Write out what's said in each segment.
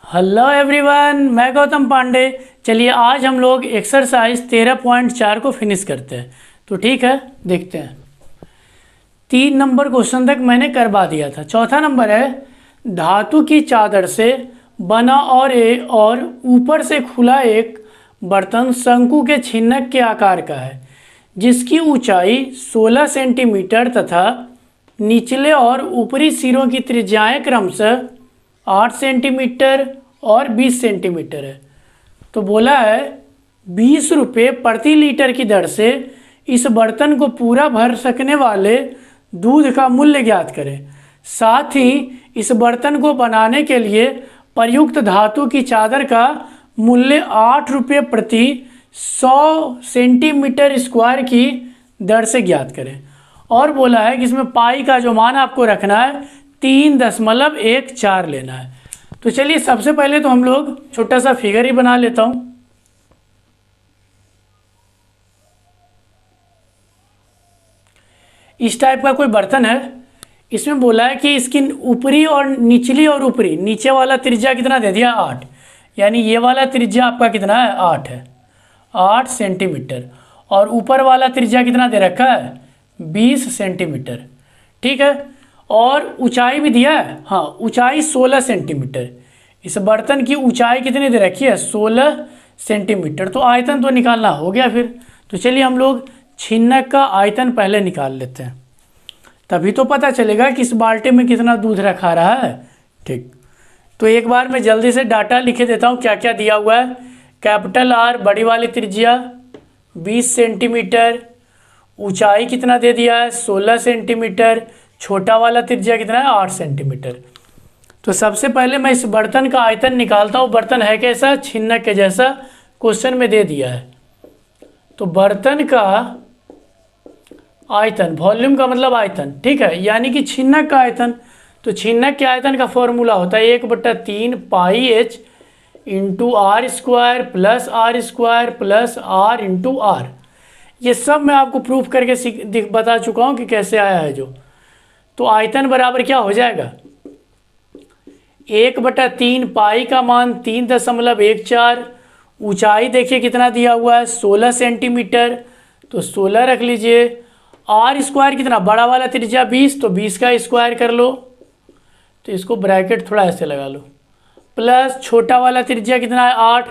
Hello everyone, मैं गौतम पांडे। चलिए आज हम लोग एक्सरसाइज 13.4 को फिनिश करते हैं। तो ठीक है, देखते हैं। 3 नंबर क्वेश्चन तक मैंने करवा दिया था। चौथा नंबर है, धातु की चादर से बना और ऊपर से खुला एक बर्तन शंकु के छिन्नक के आकार का है, जिसकी ऊंचाई 16 सेंटीमीटर तथा निचले और ऊपरी सिरों की त्रिज्याएं क्रमशः 8 सेंटीमीटर और 20 सेंटीमीटर है। तो बोला है 20 रुपये प्रति लीटर की दर से इस बर्तन को पूरा भर सकने वाले दूध का मूल्य ज्ञात करें। साथ ही इस बर्तन को बनाने के लिए प्रयुक्त धातु की चादर का मूल्य 8 रुपये प्रति 100 सेंटीमीटर स्क्वायर की दर से ज्ञात करें। और बोला है कि इसमें पाई का जो मान आपको रखना है 3.14 लेना है। तो चलिए सबसे पहले तो हम लोग छोटा सा फिगर ही बना लेता हूं। इस टाइप का कोई बर्तन है। इसमें बोला है कि इसकी ऊपरी और निचली और ऊपरी, नीचे वाला त्रिज्या कितना दे दिया 8, यानी ये वाला त्रिज्या आपका कितना है 8 है, 8 सेंटीमीटर। और ऊपर वाला त्रिज्या कितना दे रखा है 20 सेंटीमीटर। ठीक है, और ऊंचाई भी दिया है। हाँ, ऊंचाई 16 सेंटीमीटर। इस बर्तन की ऊंचाई कितनी दे रखी है 16 सेंटीमीटर। तो आयतन तो निकालना हो गया फिर। तो चलिए हम लोग छिन्नक का आयतन पहले निकाल लेते हैं, तभी तो पता चलेगा कि इस बाल्टी में कितना दूध रखा रहा है। ठीक, तो एक बार मैं जल्दी से डाटा लिखे देता हूँ क्या क्या दिया हुआ है। कैपिटल आर बड़ी वाली त्रिज्या 20 सेंटीमीटर, ऊंचाई कितना दे दिया है 16 सेंटीमीटर, छोटा वाला त्रिज्या कितना है 8 सेंटीमीटर। तो सबसे पहले मैं इस बर्तन का आयतन निकालता हूँ। बर्तन है कैसा, छिन्नक के जैसा, क्वेश्चन में दे दिया है। तो बर्तन का आयतन, वॉल्यूम का मतलब आयतन, ठीक है, यानी कि छिन्नक का आयतन। तो छिन्नक के आयतन का फॉर्मूला होता है 1/3 pi H into R square plus R square plus R into R. ये सब मैं आपको प्रूफ करके बता चुका हूँ कि कैसे आया है जो। तो आयतन बराबर क्या हो जाएगा 1/3 पाई का मान 3.14, ऊंचाई देखिए कितना दिया हुआ है 16 सेंटीमीटर, तो 16 रख लीजिए। आर स्क्वायर कितना, बड़ा वाला त्रिज्या 20, तो 20 का स्क्वायर कर लो, तो इसको ब्रैकेट थोड़ा ऐसे लगा लो, प्लस छोटा वाला त्रिज्या कितना है 8,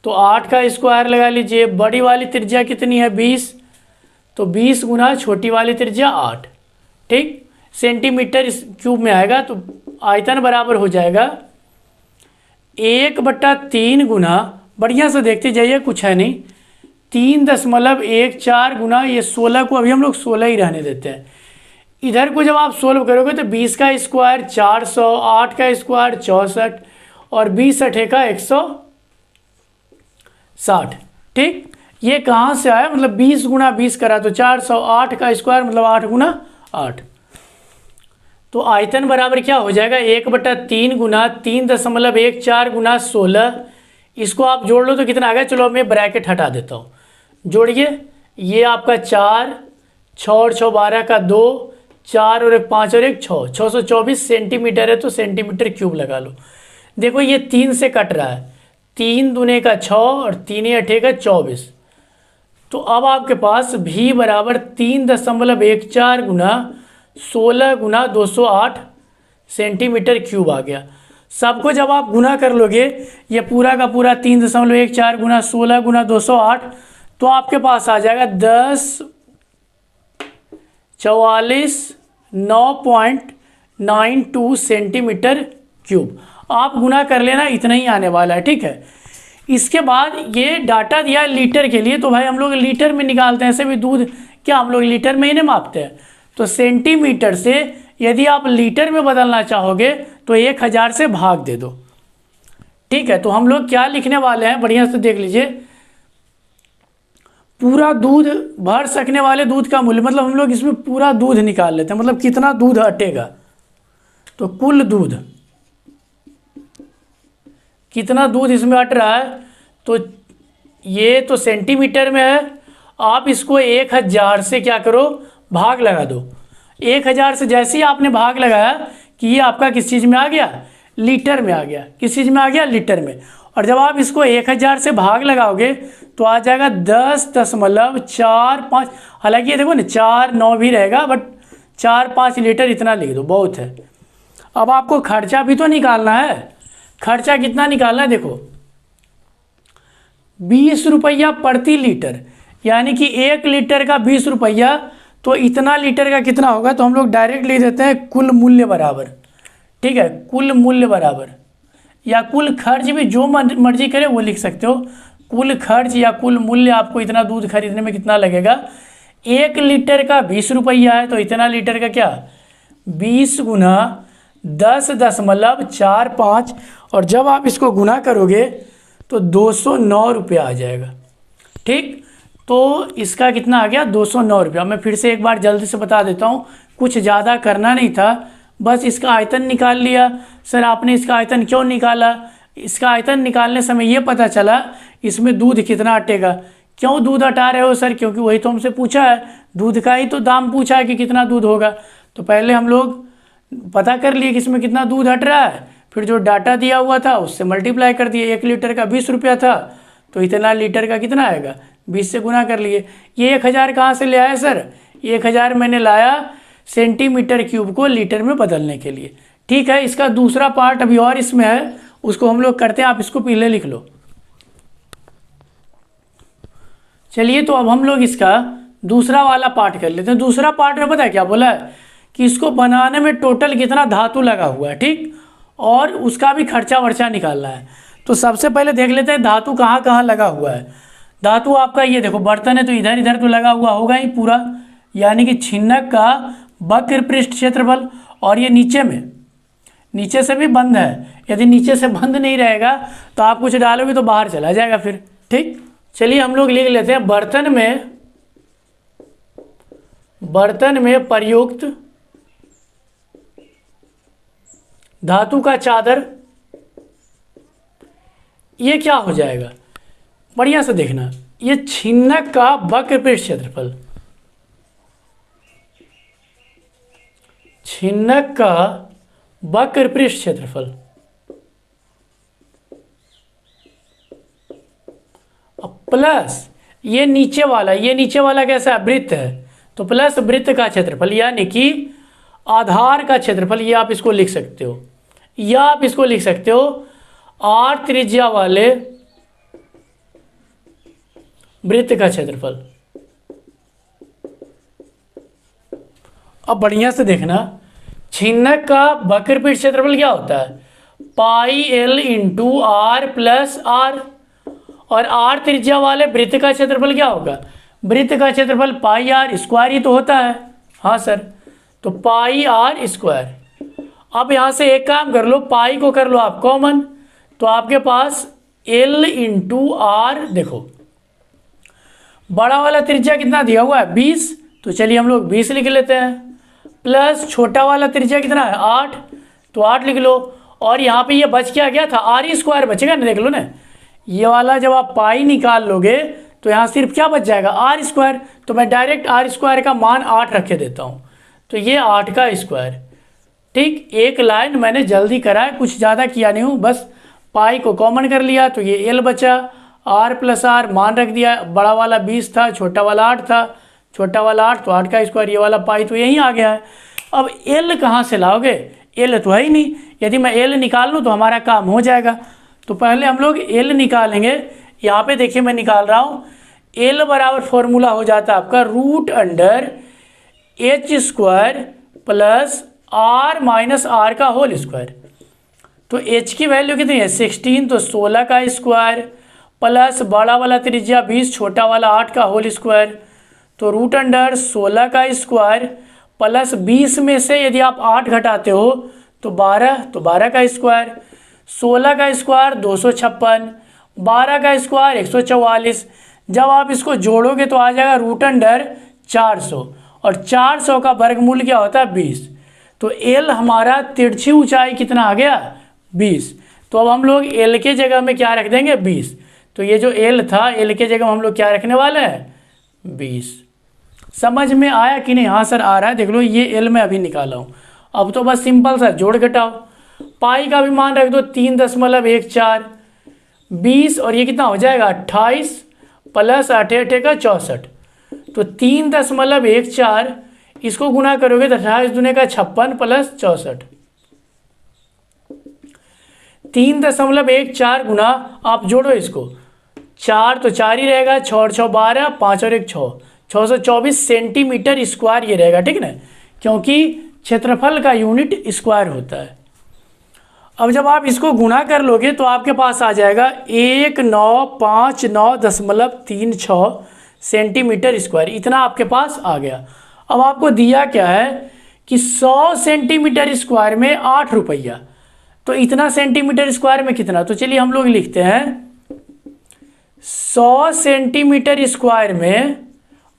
तो 8 का स्क्वायर लगा लीजिए। बड़ी वाली त्रिज्या कितनी है 20, तो 20 गुना छोटी वाली त्रिज्या 8, ठीक, सेंटीमीटर क्यूब में आएगा। तो आयतन बराबर हो जाएगा 1/3 गुना, बढ़िया से देखते जाइए, कुछ है नहीं, 3.14 गुना ये 16 को अभी हम लोग 16 ही रहने देते हैं। इधर को जब आप सोल्व करोगे तो 20 का स्क्वायर 400, 8 का स्क्वायर 64 और 20 अठे का 160। ठीक, ये कहाँ से आया, मतलब 20 गुना 20 करा तो 400, 8 का स्क्वायर मतलब 8 गुना 8। तो आयतन बराबर क्या हो जाएगा 1/3 गुना 3.14 गुना 16। इसको आप जोड़ लो तो कितना आ गया, चलो मैं ब्रैकेट हटा देता हूँ, जोड़िए। ये आपका 4, 6 और 6 12 का 2, 4 और 1 5 और 1 6, 624 सेंटीमीटर है, तो सेंटीमीटर क्यूब लगा लो। देखो ये 3 से कट रहा है, 3 दूने का 6 और 3 अठे का 24। तो अब आपके पास भी बराबर 3.14 गुना 16 गुना 208 सेंटीमीटर क्यूब आ गया। सबको जब आप गुना कर लोगे, ये पूरा का पूरा 3.14 गुना 16 गुना 208, तो आपके पास आ जाएगा 1044.992 सेंटीमीटर क्यूब। आप गुना कर लेना, इतना ही आने वाला है। ठीक है, इसके बाद ये डाटा दिया है लीटर के लिए, तो भाई हम लोग लीटर में निकालते हैं। ऐसे भी दूध क्या हम लोग लीटर में ही नहीं मापते हैं। तो सेंटीमीटर से यदि आप लीटर में बदलना चाहोगे तो 1000 से भाग दे दो। ठीक है, तो हम लोग क्या लिखने वाले हैं, बढ़िया से देख लीजिए। पूरा दूध भर सकने वाले दूध का मूल्य, मतलब हम लोग इसमें पूरा दूध निकाल लेते हैं, मतलब कितना दूध हटेगा। तो कुल दूध, कितना दूध इसमें हट रहा है, तो ये तो सेंटीमीटर में है। आप इसको 1000 से क्या करो, भाग लगा दो। 1000 से जैसे ही आपने भाग लगाया कि ये आपका किस चीज़ में आ गया, लीटर में आ गया, किस चीज़ में आ गया, लीटर में। और जब आप इसको 1000 से भाग लगाओगे तो आ जाएगा 10.45। हालांकि ये देखो ना 4-9 भी रहेगा, बट 4-5 लीटर इतना लिख दो, बहुत है। अब आपको खर्चा भी तो निकालना है। खर्चा कितना निकालना है, देखो 20 रुपया प्रति लीटर, यानी कि 1 लीटर का 20 रुपया, तो इतना लीटर का कितना होगा, तो हम लोग डायरेक्ट लिख देते हैं कुल मूल्य बराबर। ठीक है, कुल मूल्य बराबर, या कुल खर्च भी जो मर्जी करे वो लिख सकते हो। कुल खर्च या कुल मूल्य, आपको इतना दूध खरीदने में कितना लगेगा, 1 लीटर का 20 रुपया है, तो इतना लीटर का क्या, 20 गुना 10.45, और जब आप इसको गुना करोगे तो 209 रुपया आ जाएगा। ठीक, तो इसका कितना आ गया, 209 रुपया। मैं फिर से एक बार जल्दी से बता देता हूँ, कुछ ज़्यादा करना नहीं था, बस इसका आयतन निकाल लिया। सर आपने इसका आयतन क्यों निकाला, इसका आयतन निकालने समय ये पता चला इसमें दूध कितना अटेगा। क्यों दूध हटा रहे हो सर, क्योंकि वही तो हमसे पूछा है, दूध का ही तो दाम पूछा है कि कितना दूध होगा। तो पहले हम लोग पता कर लिए कि इसमें कितना दूध हट रहा है, फिर जो डाटा दिया हुआ था उससे मल्टीप्लाई कर दिए। 1 लीटर का 20 रुपया था, तो इतना लीटर का कितना आएगा, 20 से गुना कर लिए। ये 1000 कहाँ से ले आया सर, 1000 मैंने लाया सेंटीमीटर क्यूब को लीटर में बदलने के लिए। ठीक है, इसका दूसरा पार्ट अभी और इसमें है, उसको हम लोग करते हैं, आप इसको पहले लिख लो। चलिए, तो अब हम लोग इसका दूसरा वाला पार्ट कर लेते हैं। दूसरा पार्ट में पता है क्या बोला है, कि इसको बनाने में टोटल कितना धातु लगा हुआ है, ठीक, और उसका भी खर्चा वर्चा निकालना है। तो सबसे पहले देख लेते हैं धातु कहाँ कहाँ लगा हुआ है। धातु आपका ये देखो, बर्तन है तो इधर इधर तो लगा हुआ होगा ही पूरा, यानी कि छिन्नक का वक्र पृष्ठ क्षेत्रफल, और ये नीचे में, नीचे से भी बंद है। यदि नीचे से बंद नहीं रहेगा तो आप कुछ डालोगे तो बाहर चला जाएगा फिर। ठीक, चलिए हम लोग लिख लेते हैं, बर्तन में प्रयुक्त धातु का चादर, ये क्या हो जाएगा, बढ़िया से देखना, ये छिन्नक का वक्र पृष्ठ क्षेत्रफल, छिन्नक का वक्र पृष्ठ क्षेत्रफल, प्लस ये नीचे वाला कैसा है, वृत्त है, तो प्लस वृत्त का क्षेत्रफल, यानी कि आधार का क्षेत्रफल। ये आप इसको लिख सकते हो, या आप इसको लिख सकते हो r त्रिज्या वाले वृत्त का क्षेत्रफल। अब बढ़िया से देखना, छिन्नक का वक्र पृष्ठ क्षेत्रफल क्या होता है, pi l into r plus r, और r त्रिज्या वाले वृत्त का क्षेत्रफल क्या होगा, वृत्त का क्षेत्रफल पाई आर स्क्वायर ही तो होता है। हाँ सर, तो पाई आर स्क्वायर। अब यहाँ से एक काम कर लो, पाई को कर लो आप कॉमन, तो आपके पास l इंटू आर, देखो बड़ा वाला त्रिज्या कितना दिया हुआ है 20, तो चलिए हम लोग 20 लिख लेते हैं, प्लस छोटा वाला त्रिज्या कितना है 8, तो 8 लिख लो। और यहाँ पे ये बच क्या गया था, आर स्क्वायर बचेगा ना, देख लो ना, ये वाला जब आप पाई निकाल लोगे तो यहाँ सिर्फ क्या बच जाएगा, आर स्क्वायर। तो मैं डायरेक्ट आर स्क्वायर का मान 8 रख के देता हूँ, तो ये 8 का स्क्वायर। ठीक, एक लाइन मैंने जल्दी करा है, कुछ ज़्यादा किया नहीं हूँ, बस पाई को कॉमन कर लिया, तो ये एल बचा, आर प्लस आर मान रख दिया, बड़ा वाला 20 था, छोटा वाला 8 था, छोटा वाला 8 तो 8 का स्क्वायर, ये वाला पाई तो यहीं आ गया है। अब एल कहाँ से लाओगे, एल तो है ही नहीं, यदि मैं एल निकाल लूँ तो हमारा काम हो जाएगा। तो पहले हम लोग एल निकालेंगे। यहाँ पे देखिए मैं निकाल रहा हूँ, एल बराबर फॉर्मूला हो जाता है आपका √h² plus r minus r का होल स्क्वायर। तो h की वैल्यू कितनी है 16, तो 16 का स्क्वायर प्लस बड़ा वाला त्रिज्या 20, छोटा वाला 8 का होल स्क्वायर, तो √16 का स्क्वायर प्लस 20 में से यदि आप 8 घटाते हो तो 12, तो 12 का स्क्वायर, 16 का स्क्वायर 256, 12 का स्क्वायर 144। जब आप इसको जोड़ोगे तो आ जाएगा √400, और 400 का वर्गमूल क्या होता है 20। तो एल हमारा तिरछी ऊंचाई कितना आ गया 20। तो अब हम लोग एल के जगह में क्या रख देंगे 20। तो ये जो एल था, एल के जगह हम लोग क्या रखने वाले हैं 20। समझ में आया कि नहीं, हाँ सर आ रहा है, देख लो ये एल मैं अभी निकाला हूँ। अब तो बस सिंपल सा जोड़ घटाओ, पाई का भी मान रख दो 3.14, 20 और ये कितना हो जाएगा 28 प्लस 8 8 का 64, तो 3.14 इसको गुना करोगे तो 28 दूने का 56 प्लस 64, 3.14 गुना, आप जोड़ो इसको, 4 तो 4 ही रहेगा, 6 और 6 12, 5 और 1 6, 624 सेंटीमीटर स्क्वायर ये रहेगा, ठीक ना, क्योंकि क्षेत्रफल का यूनिट स्क्वायर होता है। अब जब आप इसको गुणा कर लोगे तो आपके पास आ जाएगा 1959.36 सेंटीमीटर स्क्वायर, इतना आपके पास आ गया। अब आपको दिया क्या है कि 100 सेंटीमीटर स्क्वायर में 8 रुपया, तो इतना सेंटीमीटर स्क्वायर में कितना, तो चलिए हम लोग लिखते हैं 100 सेंटीमीटर स्क्वायर में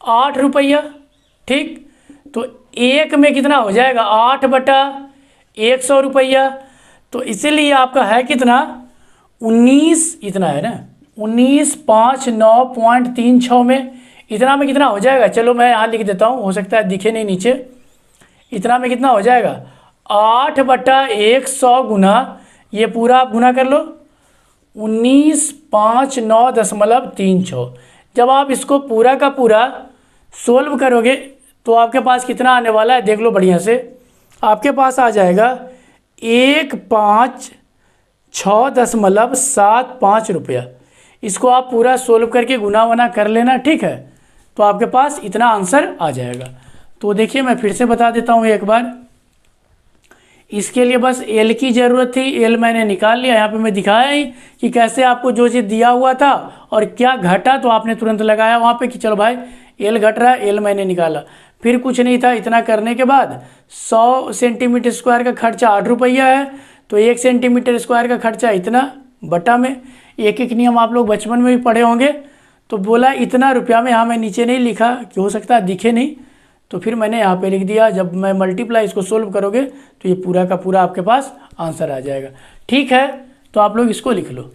8 रुपया, ठीक, तो एक में कितना हो जाएगा 8/100 रुपया, तो इसीलिए आपका है कितना 19, इतना है ना 1959.36 में, इतना में कितना हो जाएगा, चलो मैं यहाँ लिख देता हूँ, हो सकता है दिखे नहीं नीचे, इतना में कितना हो जाएगा 8/100 गुना, ये पूरा आप गुना कर लो 1959.36। जब आप इसको पूरा का पूरा सोल्व करोगे तो आपके पास कितना आने वाला है, देख लो बढ़िया से, आपके पास आ जाएगा 156.75 रुपया। इसको आप पूरा सोल्व करके गुना वना कर लेना, ठीक है, तो आपके पास इतना आंसर आ जाएगा। तो देखिए मैं फिर से बता देता हूँ एक बार, इसके लिए बस एल की ज़रूरत थी, एल मैंने निकाल लिया, यहाँ पे मैं दिखाया ही कि कैसे आपको जो चीज़ दिया हुआ था और क्या घटा तो आपने तुरंत लगाया वहाँ पे कि चलो भाई एल घट रहा है, एल मैंने निकाला। फिर कुछ नहीं था, इतना करने के बाद 100 सेंटीमीटर स्क्वायर का खर्चा 8 रुपया है, तो 1 सेंटीमीटर स्क्वायर का खर्चा इतना बटा में, एक एक नियम आप लोग बचपन में भी पढ़े होंगे, तो बोला इतना रुपया में, यहाँ मैं नीचे नहीं लिखा कि हो सकता है दिखे नहीं, तो फिर मैंने यहाँ पे लिख दिया। जब मैं मल्टीप्लाई इसको सोल्व करोगे तो ये पूरा का पूरा आपके पास आंसर आ जाएगा, ठीक है, तो आप लोग इसको लिख लो।